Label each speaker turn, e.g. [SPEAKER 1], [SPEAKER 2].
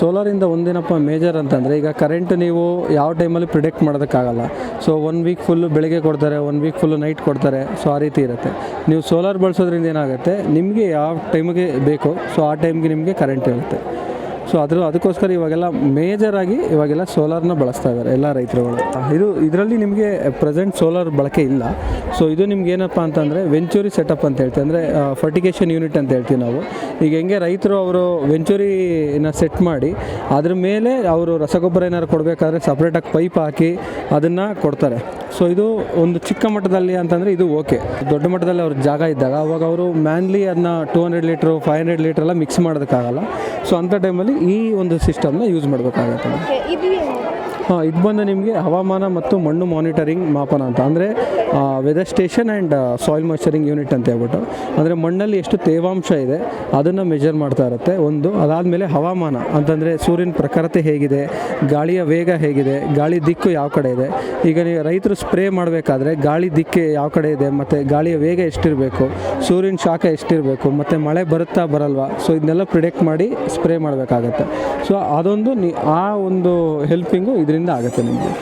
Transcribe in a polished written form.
[SPEAKER 1] ಸೋಲಾರಿಂದ ಒಂದೇನಪ್ಪ major ಅಂತಂದರೆ, ಈಗ current ನೀವು ಯಾವ ಟೈಮಲ್ಲಿ ಪ್ರಿಡಿಕ್ಟ್ ಮಾಡೋದಕ್ಕಾಗಲ್ಲ. ಸೊ 1 ವೀಕ್ ಫುಲ್ಲು ಬೆಳಗ್ಗೆ ಕೊಡ್ತಾರೆ, 1 ವೀಕ್ ಫುಲ್ಲು ನೈಟ್ ಕೊಡ್ತಾರೆ. ಸೊ ಆ ರೀತಿ ಇರುತ್ತೆ. ನೀವು ಸೋಲಾರ್ ಬಳಸೋದ್ರಿಂದ ಏನಾಗುತ್ತೆ, ನಿಮಗೆ ಯಾವ ಟೈಮಿಗೆ ಬೇಕು ಸೊ ಆ ಟೈಮ್ಗೆ ನಿಮಗೆ ಕರೆಂಟ್ ಇರುತ್ತೆ. ಸೊ ಅದಕ್ಕೋಸ್ಕರ ಇವಾಗೆಲ್ಲ ಇವಾಗೆಲ್ಲ ಸೋಲಾರ್ನ ಬಳಸ್ತಾ ಇದ್ದಾರೆ ಎಲ್ಲ ರೈತರುಗಳು. ಇದರಲ್ಲಿ ನಿಮಗೆ ಪ್ರೆಸೆಂಟ್ ಸೋಲಾರ್ ಬಳಕೆ ಇಲ್ಲ. ಸೊ ಇದು ನಿಮ್ಗೆ ಏನಪ್ಪ ಅಂತಂದರೆ ವೆಂಚೂರಿ ಸೆಟಪ್ ಅಂತ ಹೇಳ್ತೀವಿ, ಅಂದರೆ ಫರ್ಟಿಗೇಷನ್ ಯೂನಿಟ್ ಅಂತ ಹೇಳ್ತೀವಿ ನಾವು. ಈಗ ಹೆಂಗೆ ರೈತರು ಅವರು ವೆಂಚೂರಿನ ಸೆಟ್ ಮಾಡಿ ಅದ್ರ ಮೇಲೆ ಅವರು ರಸಗೊಬ್ಬರ ಏನಾದ್ರು ಕೊಡಬೇಕಾದ್ರೆ ಸಪ್ರೇಟಾಗಿ ಪೈಪ್ ಹಾಕಿ ಅದನ್ನು ಕೊಡ್ತಾರೆ. ಸೊ ಇದು ಒಂದು ಚಿಕ್ಕ ಮಟ್ಟದಲ್ಲಿ ಅಂತಂದರೆ ಇದು ಓಕೆ. ದೊಡ್ಡ ಮಟ್ಟದಲ್ಲಿ ಅವ್ರ ಜಾಗ ಇದ್ದಾಗ ಅವಾಗ ಅವರು ಮ್ಯಾನ್ಲಿ ಅದನ್ನ 200 ಲೀಟ್ರು 500 ಲೀಟ್ರ್ ಎಲ್ಲ ಮಿಕ್ಸ್ ಮಾಡೋದಕ್ಕಾಗಲ್ಲ. ಸೊ ಅಂಥ ಟೈಮಲ್ಲಿ ಈ ಒಂದು ಸಿಸ್ಟಮ್ನ ಯೂಸ್ ಮಾಡಬೇಕಾಗತ್ತೆ. ಇದು ಬಂದು ನಿಮಗೆ ಹವಾಮಾನ ಮತ್ತು ಮಣ್ಣು ಮಾನಿಟರಿಂಗ್ ಮಾಪನ ಅಂತ, ಅಂದರೆ ವೆದರ್ ಸ್ಟೇಷನ್ ಆ್ಯಂಡ್ ಸಾಯಿಲ್ ಮಾಯ್ಚರಿಂಗ್ ಯೂನಿಟ್ ಅಂತ ಹೇಳ್ಬಿಟ್ಟು, ಅಂದರೆ ಮಣ್ಣಲ್ಲಿ ಎಷ್ಟು ತೇವಾಂಶ ಇದೆ ಅದನ್ನು ಮೆಜರ್ ಮಾಡ್ತಾ ಇರುತ್ತೆ ಒಂದು. ಅದಾದಮೇಲೆ ಹವಾಮಾನ ಅಂತಂದರೆ ಸೂರ್ಯನ ಪ್ರಖರತೆ ಹೇಗಿದೆ, ಗಾಳಿಯ ವೇಗ ಹೇಗಿದೆ, ಗಾಳಿ ದಿಕ್ಕು ಯಾವ ಕಡೆ ಇದೆ. ಈಗ ನೀವು ರೈತರು ಸ್ಪ್ರೇ ಮಾಡಬೇಕಾದ್ರೆ ಗಾಳಿ ದಿಕ್ಕೆ ಯಾವ ಕಡೆ ಇದೆ, ಮತ್ತು ಗಾಳಿಯ ವೇಗ ಎಷ್ಟಿರಬೇಕು, ಸೂರ್ಯನ ಶಾಖ ಎಷ್ಟಿರಬೇಕು, ಮತ್ತು ಮಳೆ ಬರುತ್ತಾ ಬರಲ್ವಾ. ಸೊ ಇದನ್ನೆಲ್ಲ ಪ್ರಿಡಿಕ್ಟ್ ಮಾಡಿ ಸ್ಪ್ರೇ ಮಾಡಬೇಕಾಗತ್ತೆ. ಸೊ ಅದೊಂದು ಆ ಒಂದು ಹೆಲ್ಪಿಂಗು ಇದರಿಂದ ಆಗುತ್ತೆ ನಿಮಗೆ.